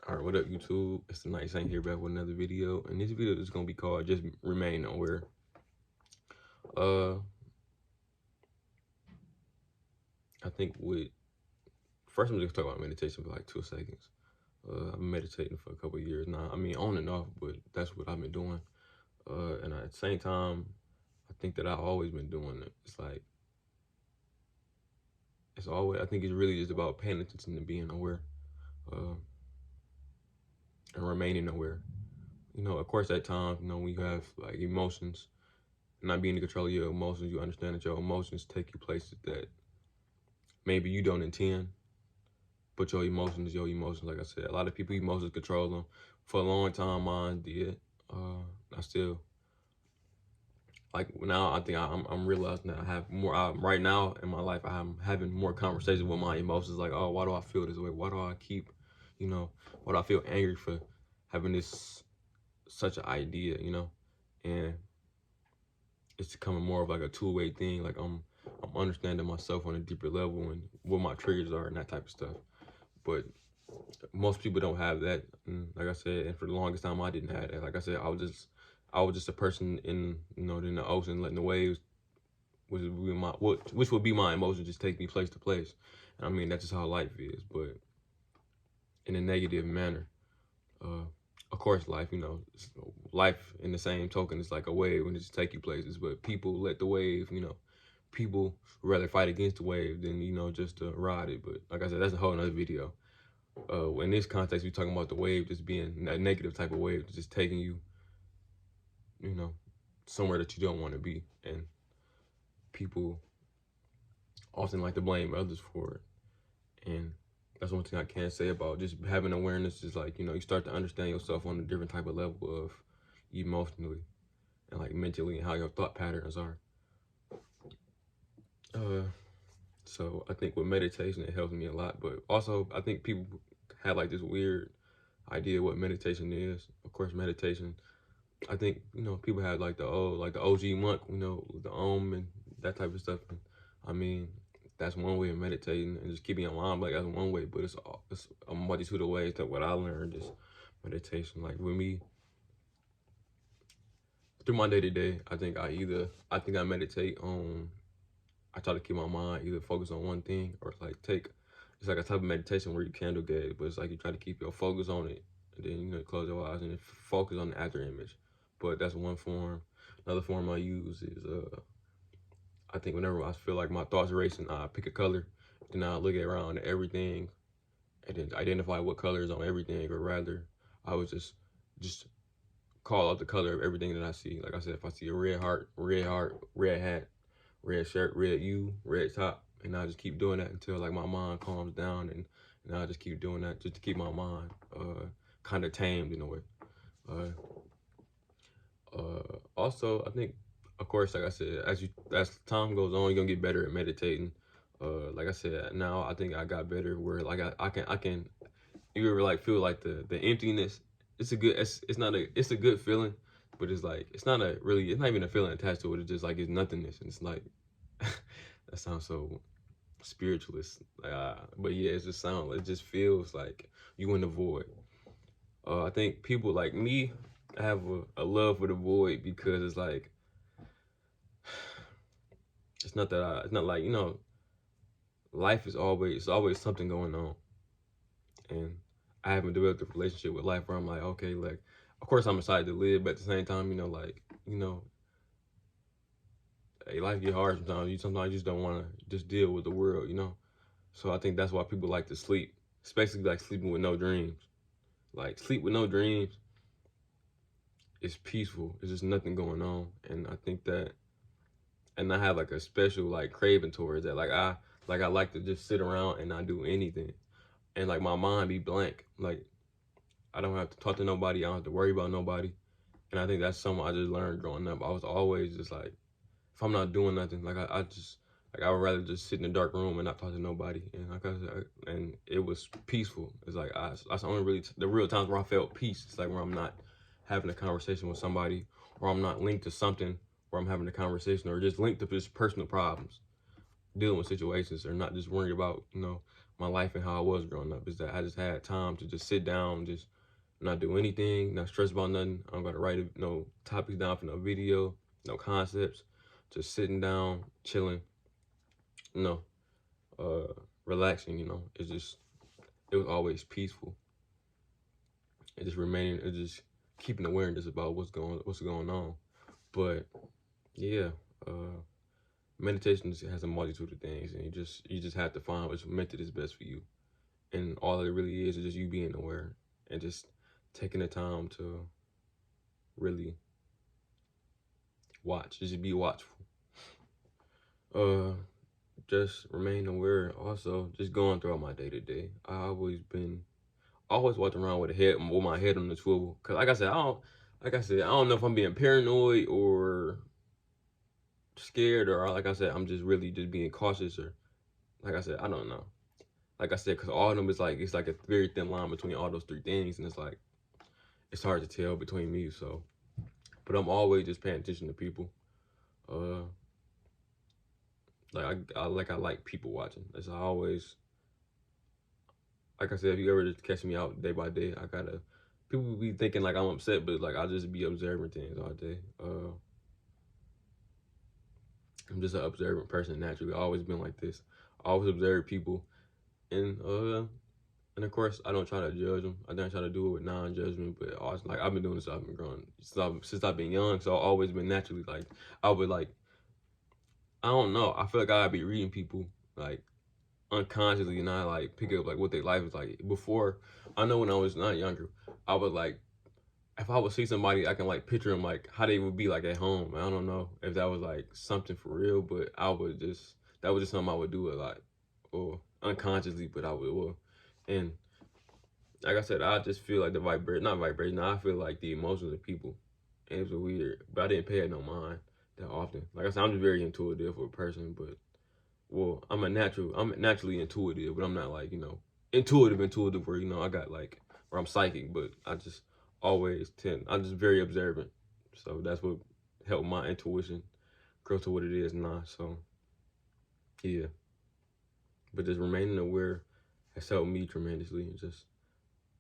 All right, what up, YouTube? It's the Night Saint here back with another video, and this video is gonna be called "Just Remain Aware." Uh, I think with first I'm just talk about meditation for like 2 seconds. I've been meditating for a couple of years now. I mean, on and off, but that's what I've been doing. And at the same time, I think that I've always been doing it. It's like it's always. I think it's really just about paying attention to being aware, uh, and remaining aware. You know, of course, at times, you know, when you have like emotions, not being in control of your emotions, you understand that your emotions take you places that maybe you don't intend, but your emotions, like I said, a lot of people emotions control them. For a long time, mine did. I still like now. I think I'm realizing that I have more. Right now in my life, I'm having more conversations with my emotions. Like, oh, why do I feel this way? Why do I keep, you know, why do I feel angry for having this such an idea? You know, and it's becoming more of like a two-way thing. Like I'm understanding myself on a deeper level and what my triggers are and that type of stuff. But most people don't have that. And like I said, and for the longest time I didn't have that. Like I said, I was just a person in in the ocean letting the waves which would be my emotions just take me place to place. And I mean that's just how life is, but in a negative manner. Uh of course life, life in the same token is like a wave and it just take you places, but people let the wave, people rather fight against the wave than, just to ride it. But like I said, that's a whole nother video. In this context, we're talking about the wave just being a negative type of wave, just taking you, you know, somewhere that you don't want to be. And people often like to blame others for it. And that's one thing I can say about just having awareness is like, you start to understand yourself on a different type of level of emotionally and like mentally and how your thought patterns are. So I think with meditation, it helps me a lot. But also, I think people have like this weird idea what meditation is. Of course, meditation, I think, people have like the OG monk, the and that type of stuff. And I mean, that's one way of meditating and just keeping your mind like that's one way. But it's a multitude of ways that what I learned is meditation. Like with me, through my day to day, I think I meditate on. I try to keep my mind either focused on one thing or like it's like a type of meditation where you candle gaze, but it's like you try to keep your focus on it and then, close your eyes and focus on the after image. But that's one form. Another form I use is, I think whenever I feel like my thoughts racing, I pick a color, then I look around at everything and then identify what color is on everything, or rather, I would just call out the color of everything that I see. Like I said, if I see a red heart, red hat, red shirt, red U, red top, and I just keep doing that until like my mind calms down, and I just keep doing that just to keep my mind kind of tamed in a way. Uh, Also, I think, of course, like I said, as time goes on, you're gonna get better at meditating. Like I said, now I think I got better where like I can you ever like feel like the emptiness. It's a good feeling, but it's like it's not even a feeling attached to it. It's just like it's nothingness, and it's like that sounds so spiritualist. But yeah, it just feels like you in the void. I think people like me have a love for the void because it's like it's not like life is always something going on, and I haven't developed a relationship with life where I'm like, okay, like of course I'm excited to live, but at the same time, hey, life get hard sometimes. Sometimes you just don't want to just deal with the world. So I think that's why people like to sleep, especially like sleeping with no dreams. Like sleep with no dreams is peaceful. It's just nothing going on, and I think that, and I have like a special like craving towards that. I like to just sit around and not do anything, and like my mind be blank. Like I don't have to talk to nobody. I don't have to worry about nobody. And I think that's something I just learned growing up. I was always just like, if I'm not doing nothing, like I just like I would rather just sit in a dark room and not talk to nobody. And like I said, and it was peaceful. It's like that's only really the real times where I felt peace. It's like where I'm not having a conversation with somebody, or I'm not linked to something where I'm having a conversation, or just linked to just personal problems. dealing with situations, or not just worrying about, you know, my life and how I was growing up. Is that I just had time to just sit down, just not do anything, not stress about nothing. I'm gonna write no topics down for no video, no concepts, just sitting down, chilling, you know, relaxing. You know, it was always peaceful. It just remaining, it just keeping awareness about what's going on. But yeah, uh, meditation has a multitude of things, and you just have to find which method is best for you. And all it really is just you being aware and just taking the time to really watch, just be watchful. Uh, just remain aware. Also, just going throughout my day to day. Always walked around with my head on the swivel. Cause like I said, I don't know if I'm being paranoid or scared, or like I said, I'm just really just being cautious, or like I said, I don't know. Like I said, cause all of them is like, it's like a very thin line between all those three things, and it's like it's hard to tell between me. So, but I'm always just paying attention to people. Uh, I like people watching. That's always, like I said, if you ever just catch me out day by day, I gotta. People be thinking like I'm upset, but like I just be observing things all day. I'm just an observant person naturally. I've always been like this. I always observe people, and of course I don't try to judge them. I don't try to do it with non-judgment. But also, like I've been doing this, I've been growing since I've been young. So I've always been naturally like I would like I don't know. I feel like I'd be reading people like unconsciously, and I like pick up like what their life is like. Before, I know when I was not younger, I would like if I would see somebody, I can like picture them like how they would be like at home. I don't know if that was like something for real, but that was just something I would do a lot, or unconsciously, but I would. And like I said, I just feel like not vibration. I feel like the emotions of people, and it was weird, but I didn't pay it no mind that often. Like I said, I'm just very intuitive for a person, but well, I'm naturally intuitive, but I'm not like, you know, intuitive where, you know, I got like, where I'm psychic, but I'm just very observant. So that's what helped my intuition grow to what it is now. So yeah, but just remaining aware has helped me tremendously.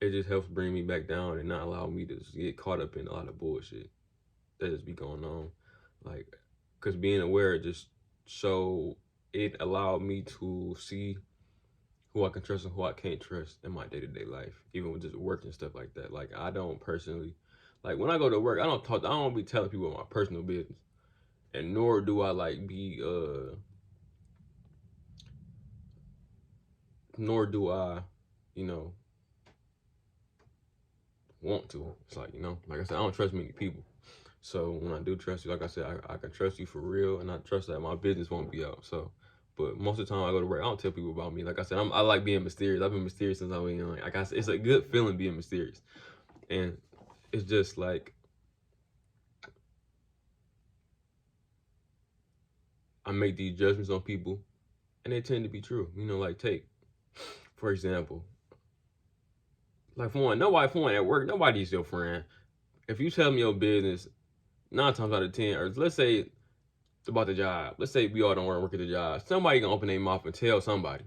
It just helps bring me back down and not allow me to just get caught up in a lot of bullshit that just be going on. Like, cause being aware just so it allowed me to see who I can trust and who I can't trust in my day-to-day life, even with just work and stuff like that. Like I don't personally, like when I go to work, I don't be telling people my personal business, and nor do I like be, nor do I, you know, want to. It's like, you know, like I said, I don't trust many people. So when I do trust you, like I said, I can trust you for real, and I trust that my business won't be out. So, but most of the time I go to work, I don't tell people about me. Like I said, I like being mysterious. I've been mysterious since I was young. Like I said, it's a good feeling being mysterious, and it's just like I make these judgments on people, and they tend to be true. You know, like take for example, like for one at work, nobody's your friend. If you tell me your business, 9 times out of 10, or let's say about the job, let's say we all don't want to work at the job, somebody gonna open their mouth and tell somebody,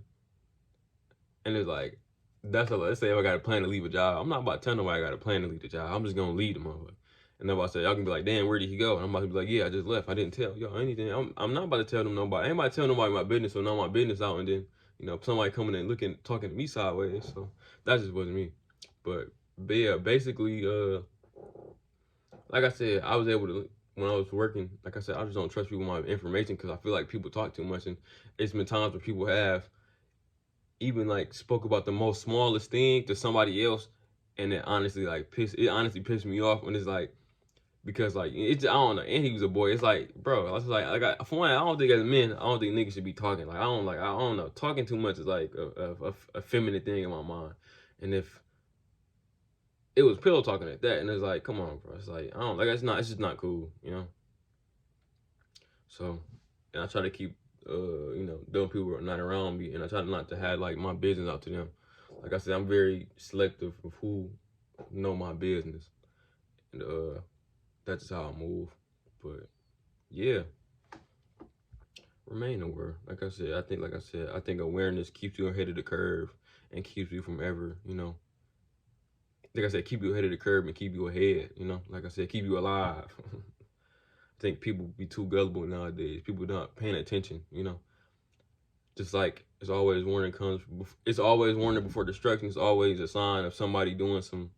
and it's like let's say if I got a plan to leave a job, I'm not about to tell nobody I got a plan to leave the job. I'm just gonna leave the motherfucker. And nobody say, y'all can be like, damn, where did he go? And I'm about to be like, yeah, I just left. I didn't tell y'all anything. I'm not about to tell them nobody. I ain't about to tell nobody my business, so now my business out, and then, you know, somebody coming and talking to me sideways. So that just wasn't me. But yeah, basically, like I said, I was able to, when I was working, like I said, I just don't trust people with my information because I feel like people talk too much, and it's been times where people have even like spoke about the most smallest thing to somebody else, and it honestly pissed me off when it's like, because like I don't know, and he was a boy. It's like, bro, I was for one, I don't think as men, I don't think niggas should be talking. Like I don't know, talking too much is like a feminine thing in my mind. And if it was pillow talking at that, and it's like, come on, bro, it's like I don't like it's just not cool, you know. So, and I try to keep you know, those people are not around me, and I try not to have like my business out to them. Like I said, I'm very selective of who know my business, and that's just how I move. But yeah, remain aware. Like I said, I think awareness keeps you ahead of the curve and keeps you from ever, you know, like I said, keep you ahead of the curve and keep you ahead, you know, like I said, keep you alive. I think people be too gullible nowadays. People not paying attention, you know. Just like it's always warning comes, it's always warning before destruction. It's always a sign of somebody doing some.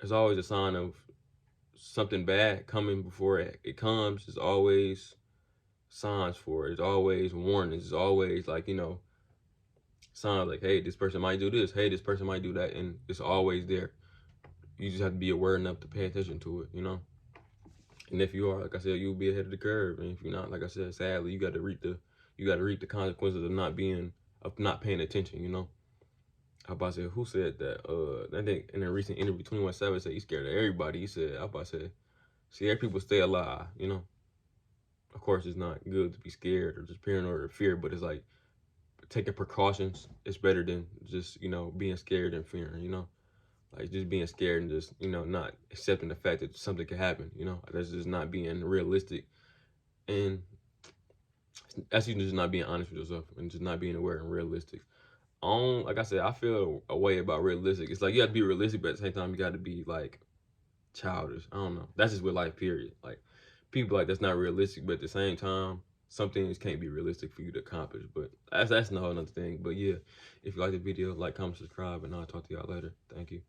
It's always a sign of something bad coming before it comes. It's always signs for it. It's always warnings. It's always like, you know, signs like, hey, this person might do this. Hey, this person might do that, and it's always there. You just have to be aware enough to pay attention to it, you know. And if you are, like I said, you'll be ahead of the curve. And if you're not, like I said, sadly, you got to reap the consequences of not paying attention. You know. I about to say, who said that? I think in a recent interview, 21 Savage said he's scared of everybody. He said, I about to say, see, every people stay alive. You know. Of course, it's not good to be scared or just paranoid or fear, but it's like taking precautions is better than just, you know, being scared and fearing. You know. Like just being scared and just, you know, not accepting the fact that something could happen, you know, that's just not being realistic. And that's even just not being honest with yourself and just not being aware and realistic. Like I said, I feel a way about realistic. It's like you have to be realistic, but at the same time, you got to be like childish. I don't know. That's just with life, period. Like people like that's not realistic, but at the same time, some things can't be realistic for you to accomplish. But that's a whole another thing. But yeah, if you like the video, like, comment, subscribe, and I'll talk to y'all later. Thank you.